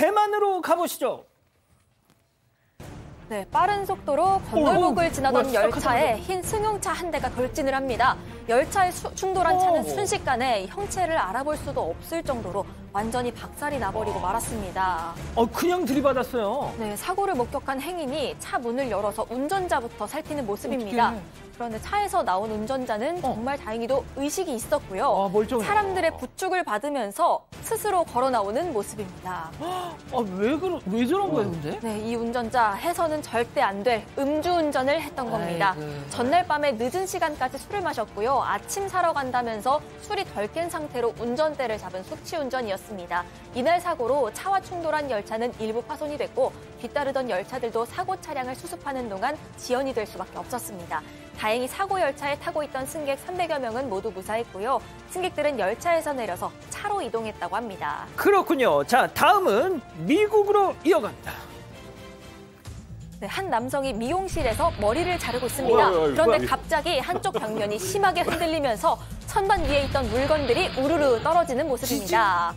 대만으로 가보시죠. 네, 빠른 속도로 건널목을 지나던 열차에 흰 승용차 한 대가 돌진을 합니다. 열차에 충돌한 차는 순식간에 형체를 알아볼 수도 없을 정도로 완전히 박살이 나버리고 말았습니다. 그냥 들이받았어요. 네, 사고를 목격한 행인이 차 문을 열어서 운전자부터 살피는 모습입니다. 어떡해. 그런데 차에서 나온 운전자는 정말 다행히도 의식이 있었고요. 멀쩡해. 사람들의 부축을 받으면서 스스로 걸어 나오는 모습입니다. 왜 저런 거예요, 근데? 네, 이 운전자 해서는 절대 안 될 음주운전을 했던 겁니다. 아이고. 전날 밤에 늦은 시간까지 술을 마셨고요. 아침 사러 간다면서 술이 덜 깬 상태로 운전대를 잡은 숙취운전이었습니다. 이날 사고로 차와 충돌한 열차는 일부 파손이 됐고 뒤따르던 열차들도 사고 차량을 수습하는 동안 지연이 될 수밖에 없었습니다. 다행히 사고 열차에 타고 있던 승객 300여 명은 모두 무사했고요. 승객들은 열차에서 내려서 차로 이동했다고 합니다. 그렇군요. 자, 다음은 미국으로 이어갑니다. 네, 한 남성이 미용실에서 머리를 자르고 있습니다. 그런데 갑자기 한쪽 벽면이 심하게 흔들리면서 선반 위에 있던 물건들이 우르르 떨어지는 모습입니다.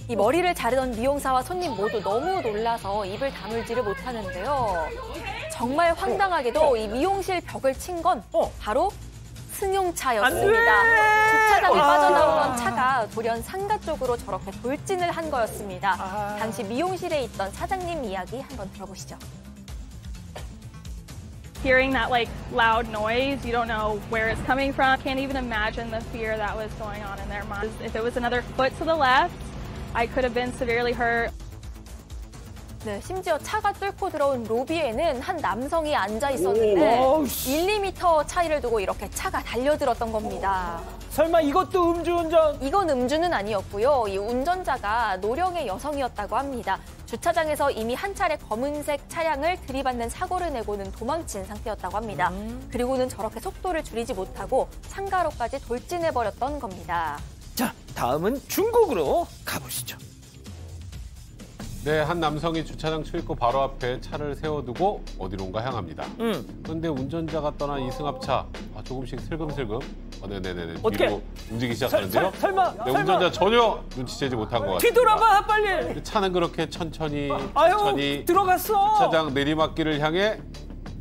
이 머리를 자르던 미용사와 손님 모두 너무 놀라서 입을 다물지를 못하는데요. 정말 황당하게도 이 미용실 벽을 친 건 바로 승용차였습니다. 주차장에 빠져나오던 차가 돌연 상가 쪽으로 저렇게 돌진을 한 거였습니다. 당시 미용실에 있던 사장님 이야기 한번 들어보시죠. Hearing that loud noise, you don't know where it's coming from. Can't even imagine the fear that was going on in their minds. If it was another foot to the left, I could have been severely hurt. 네, 심지어 차가 뚫고 들어온 로비에는 한 남성이 앉아 있었는데 1, 2m 차이를 두고 이렇게 차가 달려들었던 겁니다. 설마 이것도 음주운전? 이건 음주는 아니었고요. 이 운전자가 노령의 여성이었다고 합니다. 주차장에서 이미 한 차례 검은색 차량을 들이받는 사고를 내고는 도망친 상태였다고 합니다. 그리고는 저렇게 속도를 줄이지 못하고 상가로까지 돌진해버렸던 겁니다. 자, 다음은 중국으로 가보시죠. 네, 한 남성이 주차장 출입구 바로 앞에 차를 세워두고 어디론가 향합니다. 그런데 운전자가 떠난 이 승합차 조금씩 슬금슬금 네네네 뒤로 움직이기 시작하는데요. 설마 운전자 전혀 눈치채지 못한 것 같아요. 뒤돌아봐, 빨리. 차는 그렇게 천천히 들어갔어. 주차장 내리막길을 향해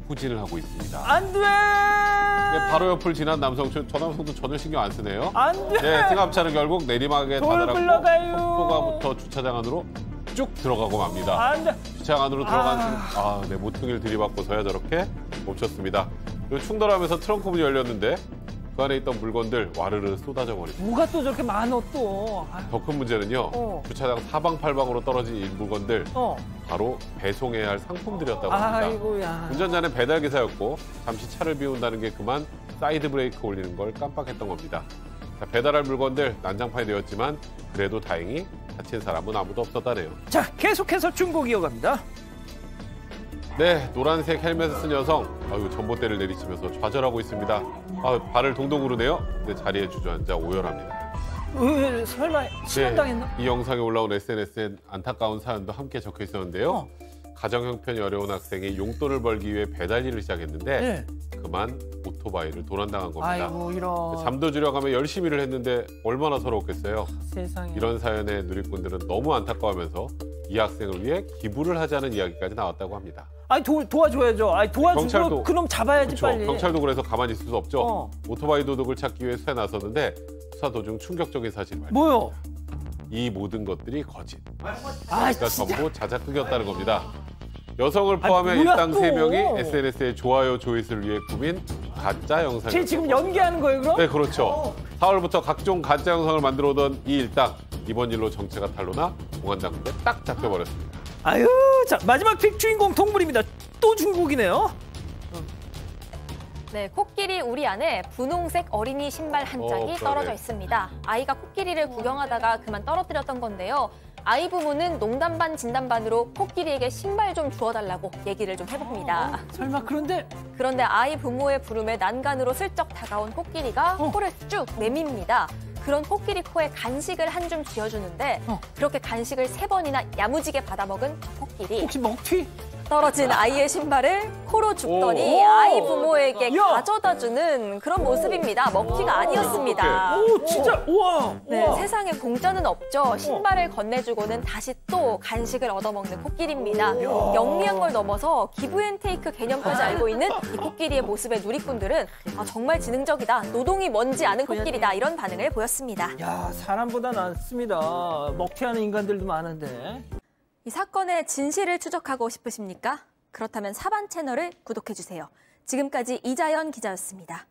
후진을 하고 있습니다. 안 돼. 네, 바로 옆을 지난 남성, 저 남성도 전혀 신경 안 쓰네요. 안 돼. 네, 승합차는 결국 내리막에 다다랐고 속도가 붙어 주차장 안으로 쭉 들어가고 맙니다. 안 돼. 주차장 안으로 들어간 네, 모퉁이를 들이받고서야 저렇게 멈췄습니다. 그리고 충돌하면서 트렁크 문이 열렸는데 그 안에 있던 물건들 와르르 쏟아져 버립니다. 뭐가 또 저렇게 많어 또. 더 큰 문제는요. 주차장 사방팔방으로 떨어진 이 물건들 바로 배송해야 할 상품들이었다고 합니다. 아이고야. 운전자는 배달 기사였고 잠시 차를 비운다는 게 그만 사이드 브레이크 올리는 걸 깜빡했던 겁니다. 자, 배달할 물건들 난장판이 되었지만 그래도 다행히 다친 사람은 아무도 없었다네요. 자, 계속해서 중국 이어갑니다. 네, 노란색 헬멧을 쓴 여성, 전봇대를 내리치면서 좌절하고 있습니다. 발을 동동 구르네요. 근데 자리에 주저앉아 오열합니다. 왜 설마 실현당했나? 이 영상에 올라온 SNS엔 안타까운 사연도 함께 적혀 있었는데요. 가정 형편이 어려운 학생이 용돈을 벌기 위해 배달 일을 시작했는데 그만 오토바이를 도난당한 겁니다. 아이고, 이런. 잠도 줄여가며 열심히 일을 했는데 얼마나 서러웠겠어요. 세상에. 이런 사연에 누리꾼들은 너무 안타까워하면서 이 학생을 위해 기부를 하자는 이야기까지 나왔다고 합니다. 아니 도와줘야죠. 아니 도와주고 그놈 잡아야지. 그렇죠. 빨리. 경찰도 그래서 가만히 있을 수 없죠. 오토바이 도둑을 찾기 위해 수사에 나섰는데 수사 도중 충격적인 사실이 발견. 뭐요? 이 모든 것들이 거짓. 진짜. 전부 자작극이었다는 겁니다. 여성을 포함해 일당 3명이 SNS에 좋아요 조회수를 위해 꾸민 가짜 영상이었습니다. 쟤 지금 연기하는 거예요, 그럼? 네, 그렇죠. 4월부터 각종 가짜 영상을 만들어 오던 이 일당. 이번 일로 정체가 탄로나 공안당국에 딱 잡혀버렸습니다. 아유, 자, 마지막 픽 주인공 동물입니다. 또 중국이네요. 네, 코끼리 우리 안에 분홍색 어린이 신발 한 짝이 떨어져 있습니다. 아이가 코끼리를 구경하다가 그만 떨어뜨렸던 건데요. 아이 부모는 농담 반 진담 반으로 코끼리에게 신발 좀 주워달라고 얘기를 좀 해봅니다. 설마 그런데 아이 부모의 부름에 난간으로 슬쩍 다가온 코끼리가 코를 쭉 내밉니다. 그런 코끼리 코에 간식을 한 줌 쥐어주는데 그렇게 간식을 3번이나 야무지게 받아먹은 코끼리. 혹시 먹튀? 떨어진 아이의 신발을 코로 줍더니 오. 아이 부모에게 야. 가져다주는 그런 모습입니다. 먹튀가 아니었습니다. 오, 진짜 우와. 네, 우와. 세상에 공짜는 없죠. 신발을 건네주고는 다시 또 간식을 얻어먹는 코끼리입니다. 영리한 걸 넘어서 기브앤테이크 개념까지 알고 있는 이 코끼리의 모습에 누리꾼들은 정말 지능적이다, 노동이 뭔지 아는 코끼리다, 이런 반응을 보였습니다. 야, 사람보다 낫습니다. 먹튀하는 인간들도 많은데. 이 사건의 진실을 추적하고 싶으십니까? 그렇다면 사반 채널을 구독해주세요. 지금까지 이자연 기자였습니다.